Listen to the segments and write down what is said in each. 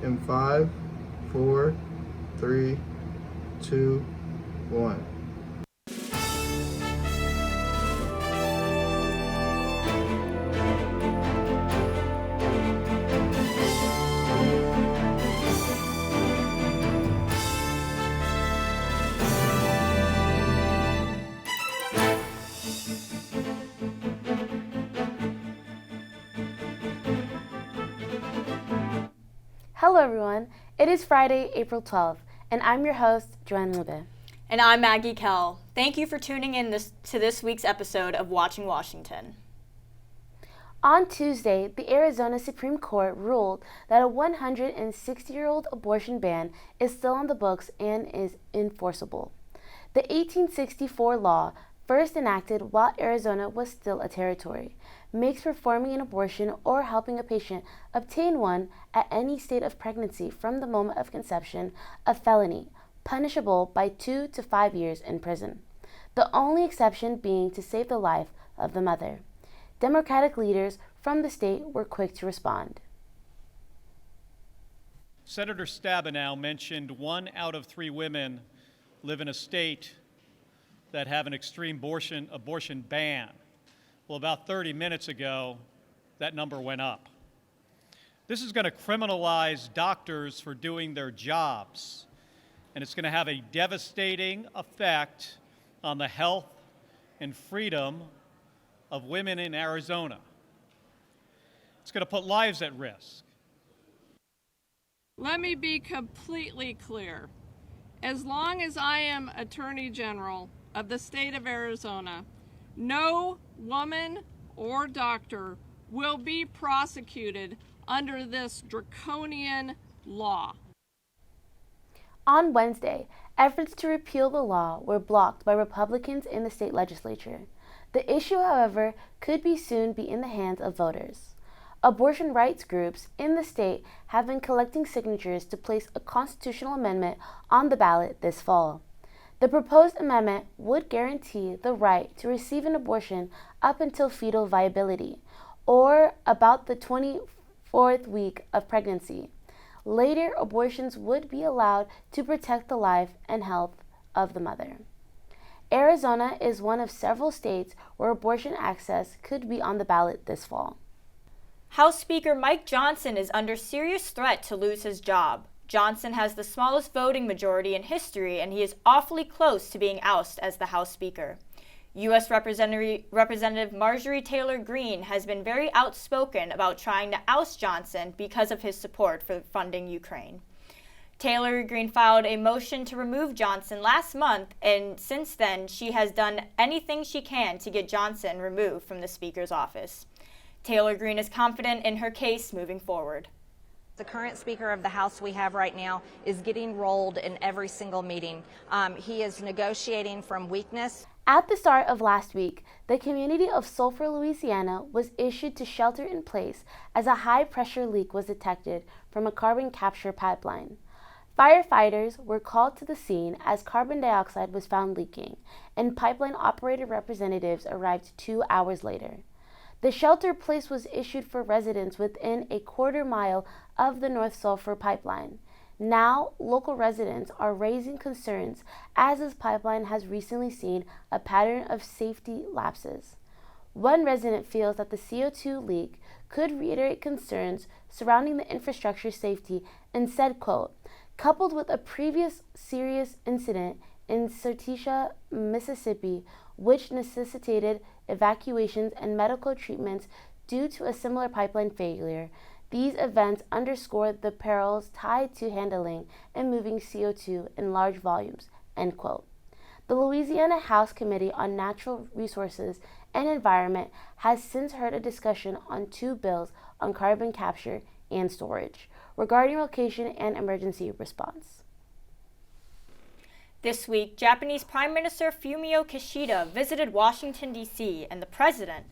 in 5, 4, 3, 2, 1. Hello everyone, it is Friday, April 12th, and I'm your host, Joann. And I'm Maggie Kell. Thank you for tuning in to this week's episode of Watching Washington. On Tuesday, the Arizona Supreme Court ruled that a 160-year-old abortion ban is still on the books and is enforceable. The 1864 law, first enacted while Arizona was still a territory, makes performing an abortion or helping a patient obtain one at any state of pregnancy from the moment of conception a felony, punishable by 2 to 5 years in prison. The only exception being to save the life of the mother. Democratic leaders from the state were quick to respond. Senator Stabenow mentioned 1 out of 3 women live in a state that have an extreme abortion ban. Well, about 30 minutes ago, that number went up. This is going to criminalize doctors for doing their jobs, and it's going to have a devastating effect on the health and freedom of women in Arizona. It's going to put lives at risk. Let me be completely clear. As long as I am Attorney General of the state of Arizona, no woman or doctor will be prosecuted under this draconian law. On Wednesday, efforts to repeal the law were blocked by Republicans in the state legislature. The issue, however, could soon be in the hands of voters. Abortion rights groups in the state have been collecting signatures to place a constitutional amendment on the ballot this fall. The proposed amendment would guarantee the right to receive an abortion up until fetal viability, or about the 24th week of pregnancy. Later, abortions would be allowed to protect the life and health of the mother. Arizona is one of several states where abortion access could be on the ballot this fall. House Speaker Mike Johnson is under serious threat to lose his job. Johnson has the smallest voting majority in history, and he is awfully close to being ousted as the House Speaker. U.S. Representative Marjorie Taylor Greene has been very outspoken about trying to oust Johnson because of his support for funding Ukraine. Taylor Greene filed a motion to remove Johnson last month, and since then she has done anything she can to get Johnson removed from the Speaker's office. Taylor Greene is confident in her case moving forward. The current Speaker of the House we have right now is getting rolled in every single meeting. He is negotiating from weakness. At the start of last week, the community of Sulphur, Louisiana was issued to shelter in place as a high-pressure leak was detected from a carbon capture pipeline. Firefighters were called to the scene as carbon dioxide was found leaking, and pipeline operator representatives arrived 2 hours later. The shelter place was issued for residents within a quarter-mile of the North Sulphur pipeline. Now, local residents are raising concerns as this pipeline has recently seen a pattern of safety lapses. One resident feels that the CO2 leak could reiterate concerns surrounding the infrastructure safety and said, quote, coupled with a previous serious incident in Sertisha, Mississippi, which necessitated evacuations and medical treatments due to a similar pipeline failure, these events underscore the perils tied to handling and moving CO2 in large volumes, end quote. The Louisiana House Committee on Natural Resources and Environment has since heard a discussion on 2 bills on carbon capture and storage regarding location and emergency response. This week, Japanese Prime Minister Fumio Kishida visited Washington, D.C., and the president.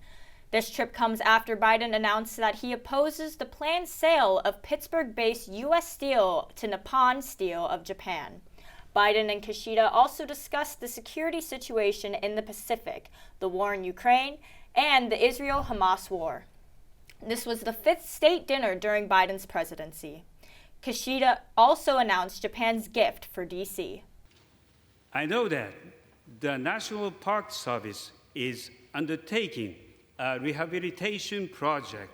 This trip comes after Biden announced that he opposes the planned sale of Pittsburgh-based U.S. Steel to Nippon Steel of Japan. Biden and Kishida also discussed the security situation in the Pacific, the war in Ukraine, and the Israel-Hamas war. This was the 5th state dinner during Biden's presidency. Kishida also announced Japan's gift for DC. I know that the National Park Service is undertaking a rehabilitation project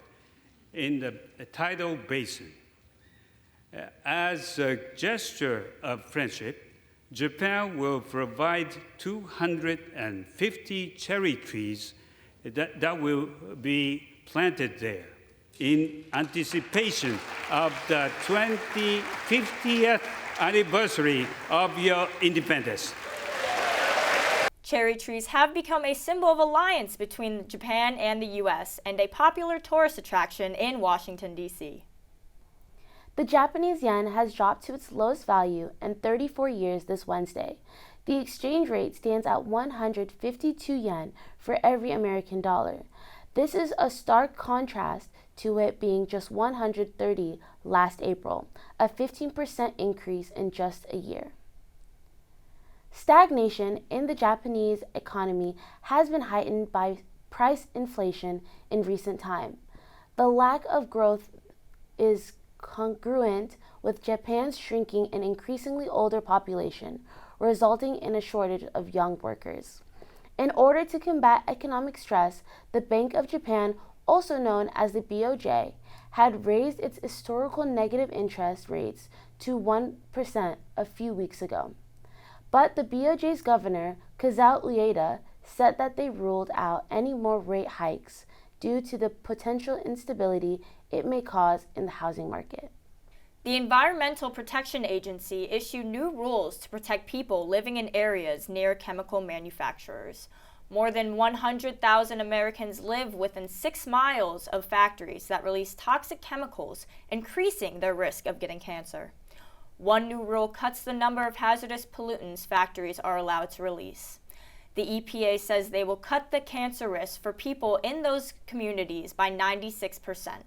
in the tidal basin. As a gesture of friendship, Japan will provide 250 cherry trees that will be planted there in anticipation of the 50th anniversary of your independence. Cherry trees have become a symbol of alliance between Japan and the U.S. and a popular tourist attraction in Washington, D.C. The Japanese yen has dropped to its lowest value in 34 years this Wednesday. The exchange rate stands at 152 yen for every American dollar. This is a stark contrast to it being just 130 last April, a 15% increase in just a year. Stagnation in the Japanese economy has been heightened by price inflation in recent time. The lack of growth is congruent with Japan's shrinking and increasingly older population, resulting in a shortage of young workers. In order to combat economic stress, the Bank of Japan, also known as the BOJ, had raised its historical negative interest rates to 1% a few weeks ago. But the BOJ's governor, Kazuo Ueda, said that they ruled out any more rate hikes due to the potential instability it may cause in the housing market. The Environmental Protection Agency issued new rules to protect people living in areas near chemical manufacturers. More than 100,000 Americans live within 6 miles of factories that release toxic chemicals, increasing their risk of getting cancer. One new rule cuts the number of hazardous pollutants factories are allowed to release. The EPA says they will cut the cancer risk for people in those communities by 96%.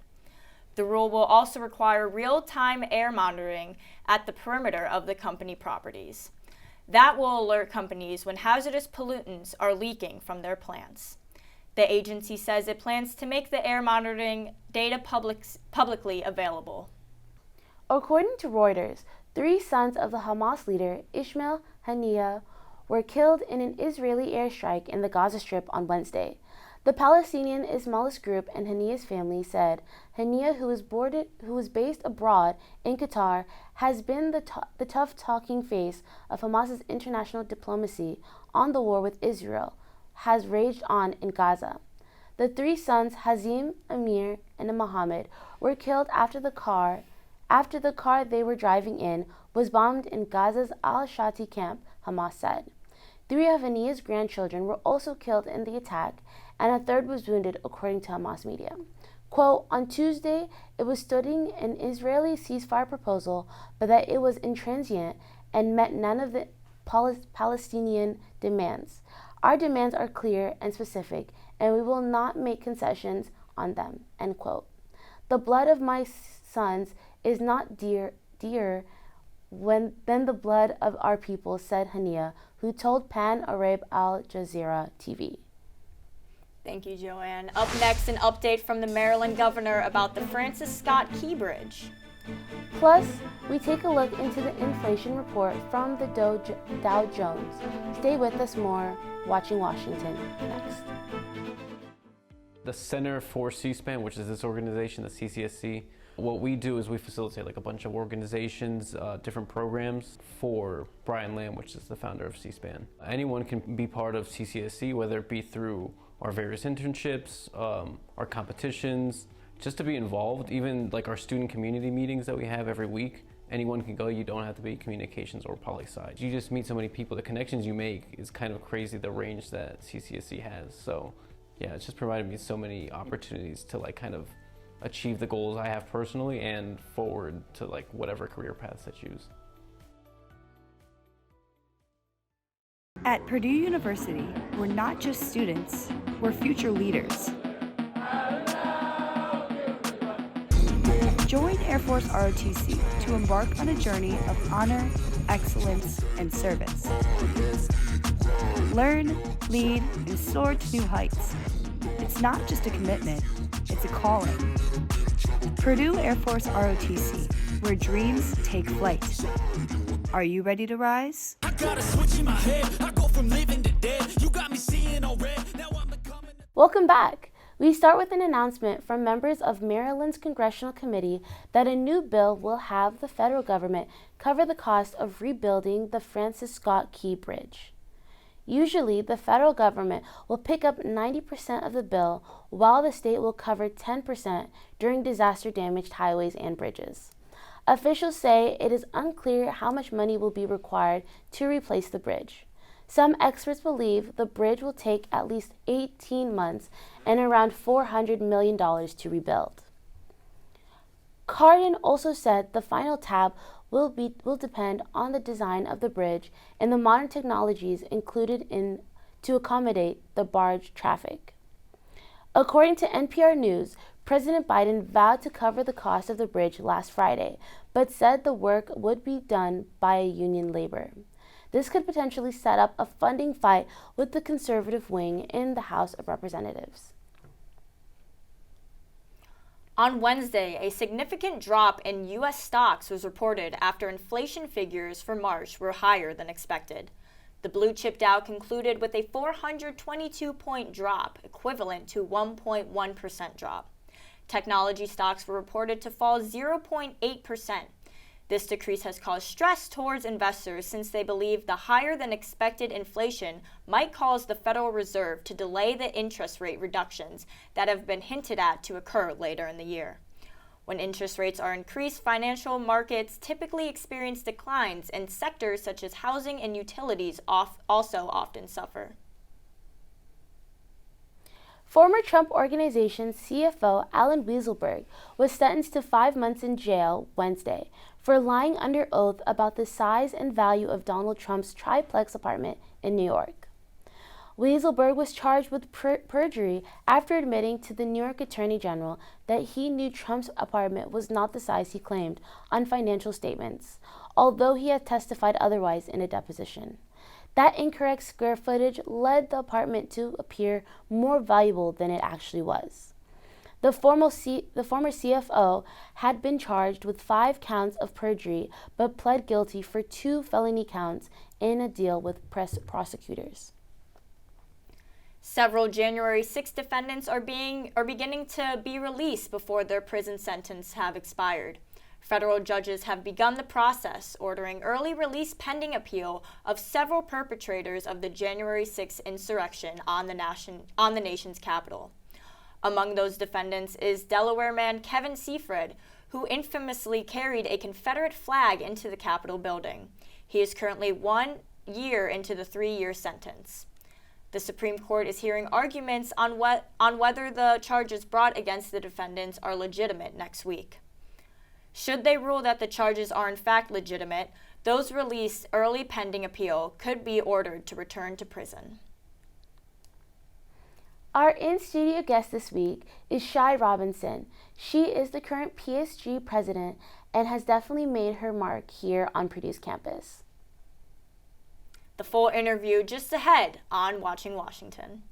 The rule will also require real-time air monitoring at the perimeter of the company properties. That will alert companies when hazardous pollutants are leaking from their plants. The agency says it plans to make the air monitoring data publicly available. According to Reuters, 3 sons of the Hamas leader Ismail Haniyeh were killed in an Israeli airstrike in the Gaza Strip on Wednesday. The Palestinian Ismailist group and Haniyeh's family said Haniyeh, who was based abroad in Qatar, has been the tough-talking face of Hamas's international diplomacy on the war with Israel has raged on in Gaza. The 3 sons, Hazim, Amir, and Mohammed, were killed after the car they were driving in was bombed in Gaza's al-Shati camp, Hamas said. 3 of Haniyeh's grandchildren were also killed in the attack, and a 3rd was wounded, according to Hamas media. Quote, on Tuesday, it was studying an Israeli ceasefire proposal, but that it was intransient and met none of the Palestinian demands. Our demands are clear and specific, and we will not make concessions on them, end quote. The blood of my sons is not dearer than the blood of our people, said Haniyeh, who told Pan Arab Al Jazeera TV. Thank you, Joann. Up next, an update from the Maryland governor about the Francis Scott Key Bridge. Plus, we take a look into the inflation report from the Dow Jones. Stay with us more, watching Washington next. The Center for C-SPAN, which is this organization, the CCSC, what we do is we facilitate like a bunch of organizations, different programs for Brian Lamb, which is the founder of C-SPAN. Anyone can be part of CCSC, whether it be through our various internships, our competitions, just to be involved, even like our student community meetings that we have every week. Anyone can go, you don't have to be communications or poli-sci. You just meet so many people, the connections you make is kind of crazy, the range that CCSC has. So yeah, it's just provided me so many opportunities to like kind of achieve the goals I have personally and forward to like whatever career paths I choose. At Purdue University, we're not just students, we're future leaders. Join Air Force ROTC to embark on a journey of honor, excellence, and service. Learn, lead, and soar to new heights. It's not just a commitment, it's a calling. Purdue Air Force ROTC, where dreams take flight. Are you ready to rise? I got a switch in my head. I go from living to dead. You got me seeing all red. Now I'm becoming. Welcome back. We start with an announcement from members of Maryland's Congressional Committee that a new bill will have the federal government cover the cost of rebuilding the Francis Scott Key Bridge. Usually, the federal government will pick up 90% of the bill, while the state will cover 10% during disaster-damaged highways and bridges. Officials say it is unclear how much money will be required to replace the bridge. Some experts believe the bridge will take at least 18 months and around $400 million to rebuild. Cardin also said the final tab will depend on the design of the bridge and the modern technologies included in to accommodate the barge traffic. According to NPR News, President Biden vowed to cover the cost of the bridge last Friday, but said the work would be done by union labor. This could potentially set up a funding fight with the conservative wing in the House of Representatives. On Wednesday, a significant drop in U.S. stocks was reported after inflation figures for March were higher than expected. The blue chip Dow concluded with a 422-point drop, equivalent to 1.1% drop. Technology stocks were reported to fall 0.8%. This decrease has caused stress towards investors since they believe the higher than expected inflation might cause the Federal Reserve to delay the interest rate reductions that have been hinted at to occur later in the year. When interest rates are increased, financial markets typically experience declines, and sectors such as housing and utilities also often suffer. Former Trump Organization CFO Allen Weisselberg was sentenced to 5 months in jail Wednesday for lying under oath about the size and value of Donald Trump's triplex apartment in New York. Weisselberg was charged with perjury after admitting to the New York Attorney General that he knew Trump's apartment was not the size he claimed on financial statements, although he had testified otherwise in a deposition. That incorrect square footage led the apartment to appear more valuable than it actually was. The former CFO had been charged with 5 counts of perjury but pled guilty for 2 felony counts in a deal with prosecutors. Several January 6 defendants are beginning to be released before their prison sentence have expired. Federal judges have begun the process, ordering early release pending appeal of several perpetrators of the January 6 insurrection on the nation's capital. Among those defendants is Delaware man Kevin Seaford, who infamously carried a Confederate flag into the Capitol building. He is currently 1 year into the 3-year sentence. The Supreme Court is hearing arguments on whether the charges brought against the defendants are legitimate next week. Should they rule that the charges are in fact legitimate, those released early pending appeal could be ordered to return to prison. Our in-studio guest this week is Shye Robinson. She is the current PSG president and has definitely made her mark here on Purdue's campus. The full interview just ahead on Watching Washington.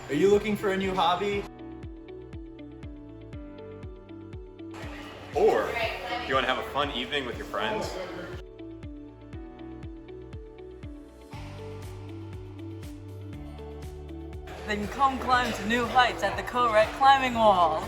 Are you looking for a new hobby? Or you want to have a fun evening with your friends? Then come climb to new heights at the Co-Rec Climbing Wall.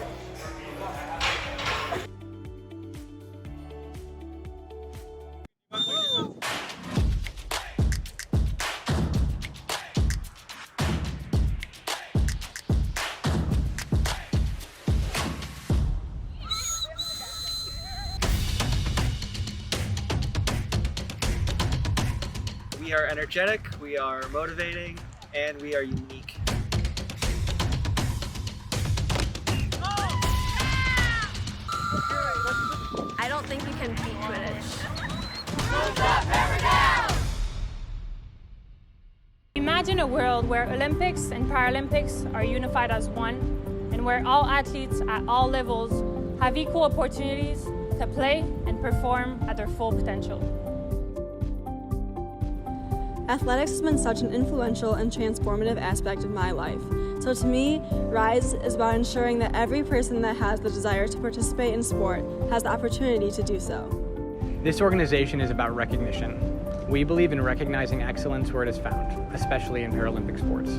We are energetic, we are motivating, and we are unique. I don't think you can beat Quidditch. Imagine a world where Olympics and Paralympics are unified as one, and where all athletes at all levels have equal opportunities to play and perform at their full potential. Athletics has been such an influential and transformative aspect of my life. To So to me, RISE is about ensuring that every person that has the desire to participate in sport has the opportunity to do so. This organization is about recognition. We believe in recognizing excellence where it is found, especially in Paralympic sports.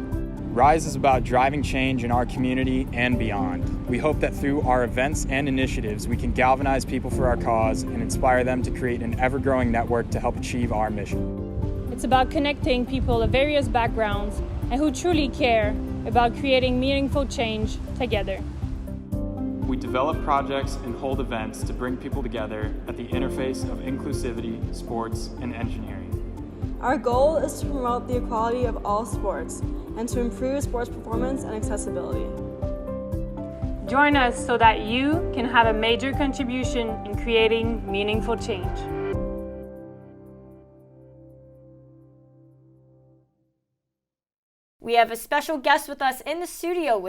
RISE is about driving change in our community and beyond. We hope that through our events and initiatives, we can galvanize people for our cause and inspire them to create an ever-growing network to help achieve our mission. It's about connecting people of various backgrounds and who truly care about creating meaningful change together. We develop projects and hold events to bring people together at the interface of inclusivity, sports, and engineering. Our goal is to promote the equality of all sports and to improve sports performance and accessibility. Join us so that you can have a major contribution in creating meaningful change. We have a special guest with us in the studio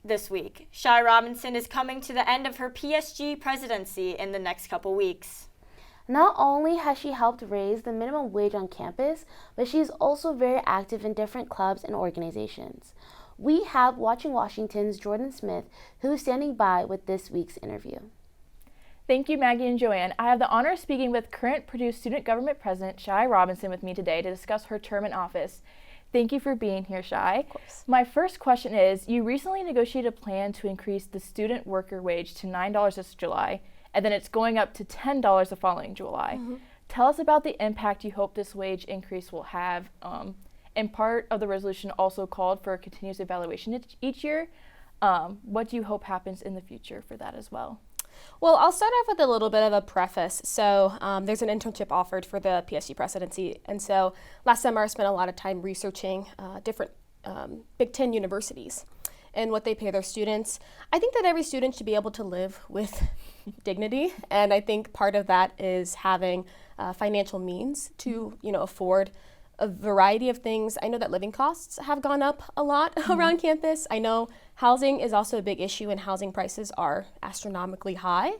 this week. Shye Robinson is coming to the end of her PSG presidency in the next couple weeks. Not only has she helped raise the minimum wage on campus, but she is also very active in different clubs and organizations. We have Watching Washington's Jordyn Smith, who is standing by with this week's interview. Thank you, Maggie and Joann. I have the honor of speaking with current Purdue Student Government President Shye Robinson with me today to discuss her term in office. Thank you for being here, Shye. Of course. My first question is, you recently negotiated a plan to increase the student worker wage to $9 this July, and then it's going up to $10 the following July. Mm-hmm. Tell us about the impact you hope this wage increase will have. And part of the resolution also called for a continuous evaluation each year. What do you hope happens in the future for that as well? Well, I'll start off with a little bit of a preface. So there's an internship offered for the PSG presidency. And so last summer I spent a lot of time researching different Big Ten universities and what they pay their students. I think that every student should be able to live with dignity, and I think part of that is having financial means to, afford a variety of things. I know that living costs have gone up a lot around campus. I know housing is also a big issue, and housing prices are astronomically high.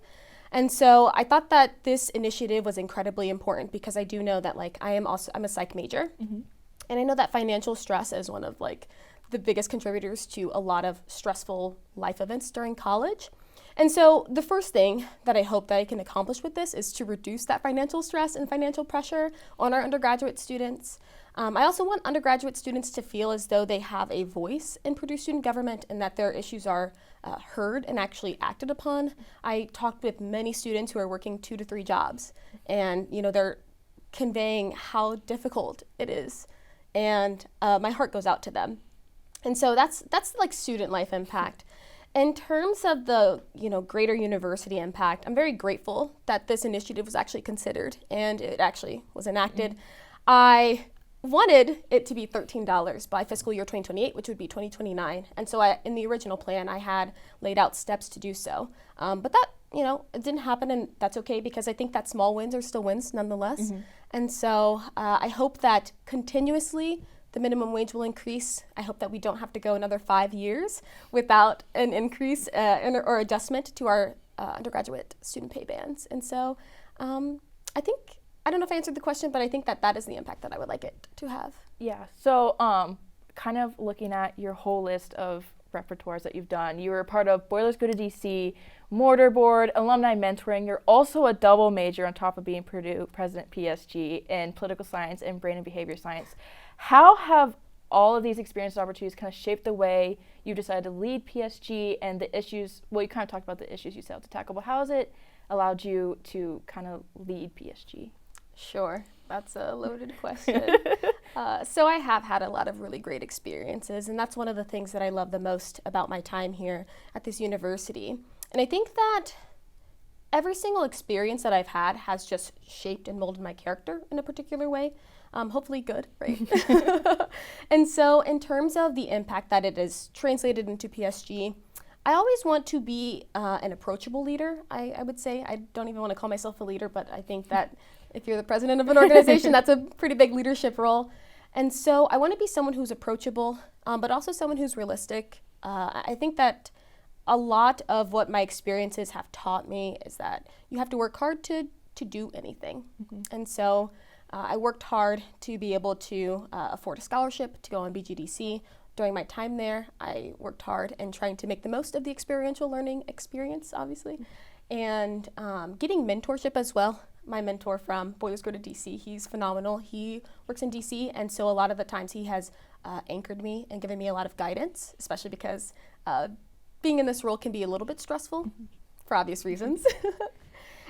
And so I thought that this initiative was incredibly important because I do know that I'm a psych major, and I know that financial stress is one of the biggest contributors to a lot of stressful life events during college. And so the first thing that I hope that I can accomplish with this is to reduce that financial stress and financial pressure on our undergraduate students. I also want undergraduate students to feel as though they have a voice in Purdue student government and that their issues are heard and actually acted upon. I talked with many students who are working 2 to 3 jobs, and they're conveying how difficult it is, and my heart goes out to them. And so that's student life impact. In terms of the greater university impact, I'm very grateful that this initiative was actually considered and it actually was enacted. I wanted it to be $13 by fiscal year 2028, which would be 2029. And so in the original plan, I had laid out steps to do so. But that, it didn't happen, and that's okay because I think that small wins are still wins nonetheless. And so I hope that continuously the minimum wage will increase. I hope that we don't have to go another 5 years without an increase or adjustment to our undergraduate student pay bands. And so I don't know if I answered the question, but I think that is the impact that I would like it to have. Yeah, so kind of looking at your whole list of repertoires that you've done, you were a part of Boilers Go to DC, Mortar Board, alumni mentoring. You're also a double major on top of being Purdue President PSG in political science and brain and behavior science. How have all of these experiences and opportunities kind of shaped the way you decided to lead PSG and the issues? Well, you kind of talked about the issues you set out to tackle, but how has it allowed you to kind of lead PSG? Sure, that's a loaded question. So I have had a lot of really great experiences, and that's one of the things that I love the most about my time here at this university. And I think that every single experience that I've had has just shaped and molded my character in a particular way. Hopefully good, right? And so in terms of the impact that it is translated into PSG, I always want to be an approachable leader, I would say. I don't even want to call myself a leader, but I think that if you're the president of an organization, that's a pretty big leadership role. And so I want to be someone who's approachable, but also someone who's realistic. I think that a lot of what my experiences have taught me is that you have to work hard to do anything. And so I worked hard to be able to afford a scholarship to go on BGDC, During my time there, I worked hard in trying to make the most of the experiential learning experience, obviously, and getting mentorship as well. My mentor from Boilers Go to DC, he's phenomenal. He works in DC, and so a lot of the times he has anchored me and given me a lot of guidance, especially because being in this role can be a little bit stressful for obvious reasons.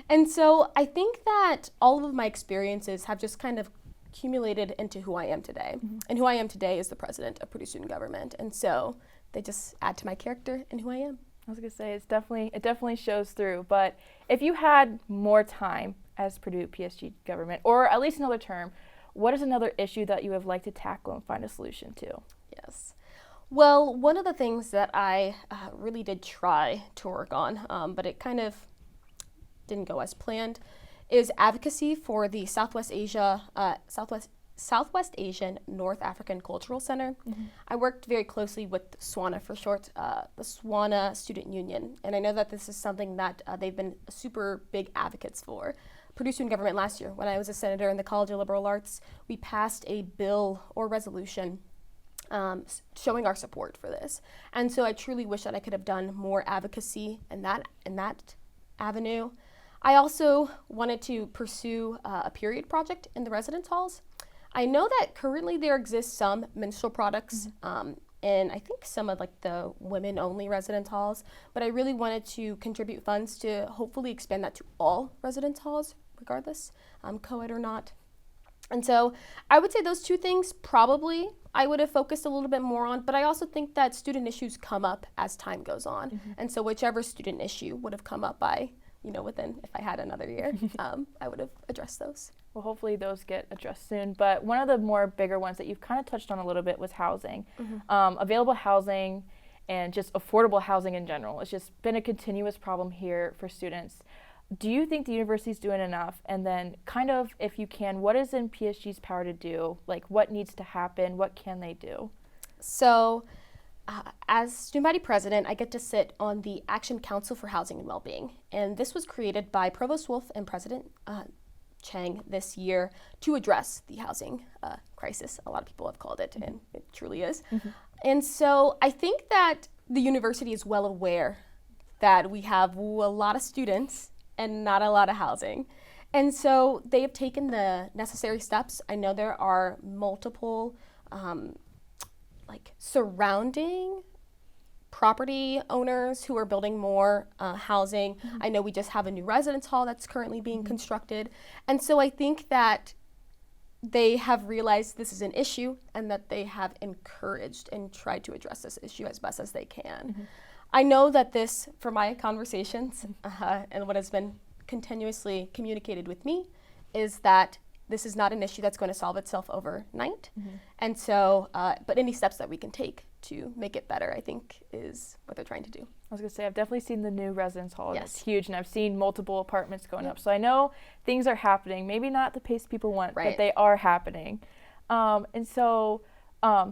And so I think that all of my experiences have just kind of accumulated into who I am today. And who I am today is the president of Purdue Student Government. And so they just add to my character and who I am. I was gonna say it definitely shows through. But if you had more time as Purdue PSG government, or at least another term, what is another issue that you would like to tackle and find a solution to? Yes. Well, one of the things that I really did try to work on, but it kind of didn't go as planned, is advocacy for the Southwest Asian North African Cultural Center. I worked very closely with SWANA for short, the SWANA Student Union, and I know that this is something that they've been super big advocates for. Purdue Student Government last year, when I was a senator in the College of Liberal Arts, we passed a bill or resolution showing our support for this. And so I truly wish that I could have done more advocacy in that avenue. I also wanted to pursue a period project in the residence halls. I know that currently there exists some menstrual products in I think some of like the women-only residence halls, but I really wanted to contribute funds to hopefully expand that to all residence halls, regardless, co-ed or not. And so I would say those two things probably I would have focused a little bit more on, but I also think that student issues come up as time goes on. And so whichever student issue would have come up by, within, if I had another year, I would have addressed those. Well, hopefully those get addressed soon. But one of the more bigger ones that you've kind of touched on a little bit was housing. Available housing and just affordable housing in general. It's just been a continuous problem here for students. Do you think the university's doing enough? And then kind of, if you can, what is in PSG's power to do? Like, what needs to happen? What can they do? So, as student body president, I get to sit on the Action Council for Housing and Wellbeing. And this was created by Provost Wolf and President Chang this year to address the housing crisis. A lot of people have called it, and it truly is. And so I think that the university is well aware that we have a lot of students and not a lot of housing. And so they have taken the necessary steps. I know there are multiple surrounding property owners who are building more housing. I know we just have a new residence hall that's currently being constructed. And so I think that they have realized this is an issue and that they have encouraged and tried to address this issue as best as they can. I know that this, from my conversations and what has been continuously communicated with me, is that this is not an issue that's going to solve itself overnight. And so, but any steps that we can take to make it better, I think, is what they're trying to do. I was going to say, I've definitely seen the new residence hall. Yes. It's huge, and I've seen multiple apartments going up. So I know things are happening, maybe not at the pace people want, but they are happening. And so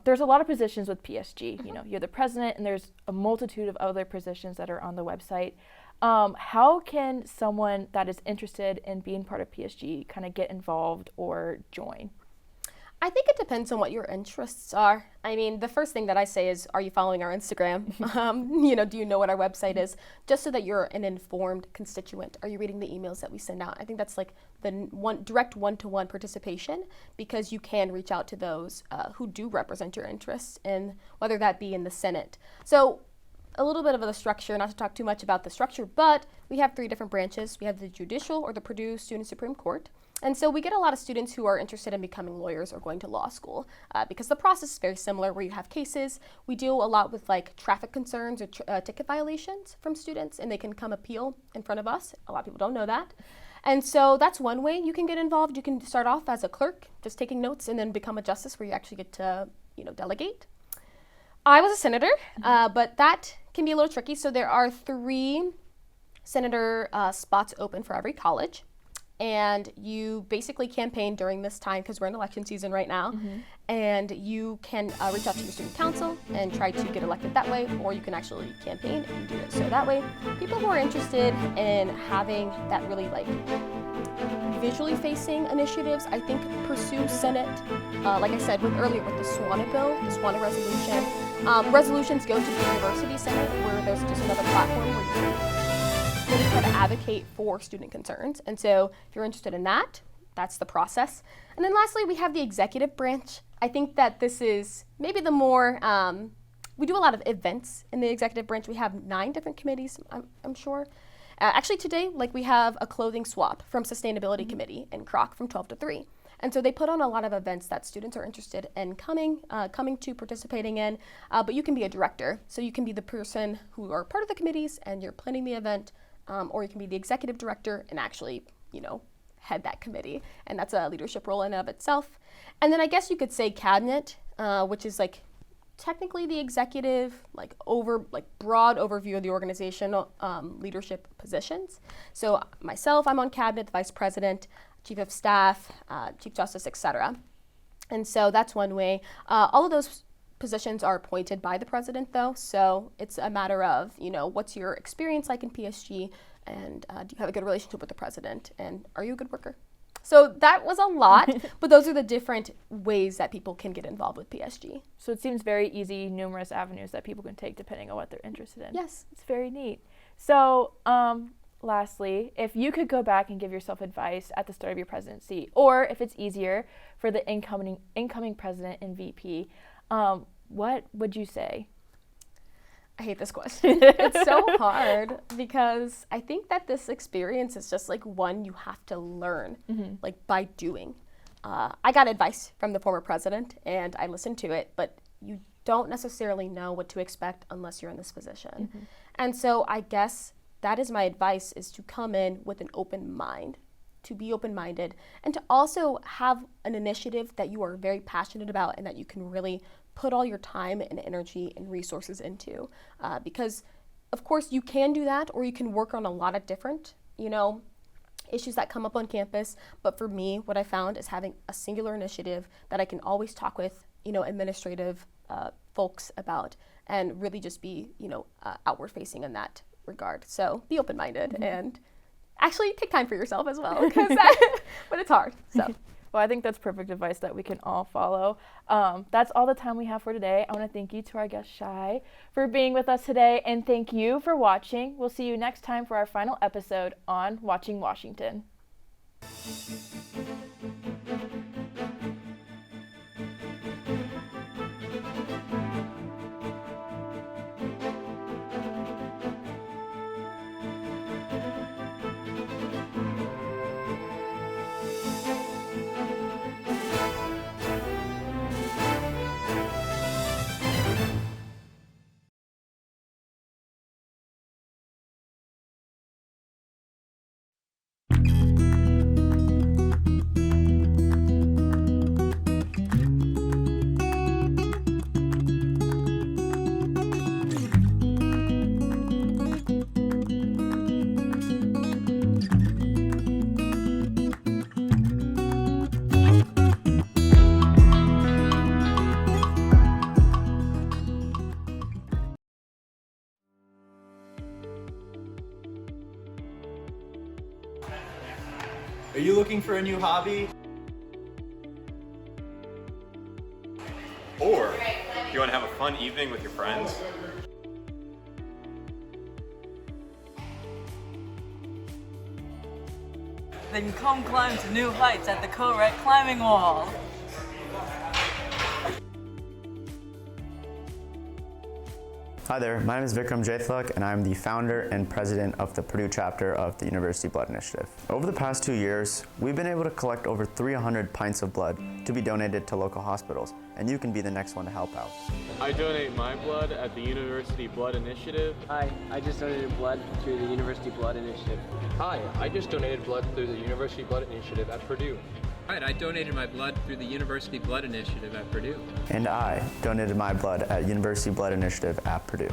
there's a lot of positions with PSG. You're the president, and there's a multitude of other positions that are on the website. How can someone that is interested in being part of PSG kind of get involved or join? I think it depends on what your interests are. I mean, the first thing that I say is, are you following our Instagram? Do you know what our website is? Just so that you're an informed constituent. Are you reading the emails that we send out? I think that's like the direct one-to-one participation, because you can reach out to those who do represent your interests, and whether that be in the Senate. So a little bit of the structure, not to talk too much about the structure, but we have 3 different branches. We have the judicial, or the Purdue Student Supreme Court. And so we get a lot of students who are interested in becoming lawyers or going to law school because the process is very similar, where you have cases. We deal a lot with like traffic concerns or ticket violations from students, and they can come appeal in front of us. A lot of people don't know that. And so that's one way you can get involved. You can start off as a clerk, just taking notes, and then become a justice, where you actually get to, delegate. I was a senator, but that can be a little tricky. So there are 3 senator spots open for every college. and you basically campaign during this time because we're in election season right now. And you can reach out to your student council and try to get elected that way, or you can actually campaign and do it. So that way, people who are interested in having that really like visually facing initiatives, I think pursue Senate. Like I said earlier with the SWANA bill, the SWANA resolution. Resolutions go to the University Senate, where there's just another platform where you can really try to advocate for student concerns. And so if you're interested in that, that's the process. And then lastly, we have the executive branch. I think that this is maybe the more, we do a lot of events in the executive branch. We have 9 different committees, I'm sure. Actually today, like we have a clothing swap from Sustainability Committee in Kroc from 12 to 3. And so they put on a lot of events that students are interested in coming to, participating in, but you can be a director. So you can be the person who are part of the committees and you're planning the event, or you can be the executive director and actually, head that committee. And that's a leadership role in and of itself. And then I guess you could say cabinet, which is like technically the executive, broad overview of the organizational leadership positions. So myself, I'm on cabinet, the vice president, chief of staff, chief justice, etc. And so that's one way. All of those positions are appointed by the president though. So it's a matter of, what's your experience like in PSG, and do you have a good relationship with the president, and are you a good worker? So that was a lot, but those are the different ways that people can get involved with PSG. So it seems very easy, numerous avenues that people can take depending on what they're interested in. Yes. It's very neat. So lastly, if you could go back and give yourself advice at the start of your presidency, or if it's easier for the incoming president and VP, what would you say? I hate this question. It's so hard because I think that this experience is just like one you have to learn, by doing. I got advice from the former president and I listened to it, but you don't necessarily know what to expect unless you're in this position. And so I guess that is my advice, is to come in with an open mind, to be open-minded, and to also have an initiative that you are very passionate about and that you can really put all your time and energy and resources into. Because of course you can do that, or you can work on a lot of different, issues that come up on campus. But for me, what I found is having a singular initiative that I can always talk with, administrative folks about, and really just be, outward facing in that regard. So be open-minded and actually take time for yourself as well, but it's hard. So. Well, I think that's perfect advice that we can all follow. That's all the time we have for today. I want to thank you to our guest Shye for being with us today, and thank you for watching. We'll see you next time for our final episode on Watching Washington. Are you looking for a new hobby? Or you want to have a fun evening with your friends? Then come climb to new heights at the Co-Rec climbing wall. Hi there, my name is Vikram Jaithlak and I'm the founder and president of the Purdue chapter of the University Blood Initiative. Over the past 2 years, we've been able to collect over 300 pints of blood to be donated to local hospitals, and you can be the next one to help out. I donate my blood at the University Blood Initiative. Hi, I just donated blood through the University Blood Initiative. Hi, I just donated blood through the University Blood Initiative at Purdue. Right, I donated my blood through the University Blood Initiative at Purdue. And I donated my blood at University Blood Initiative at Purdue.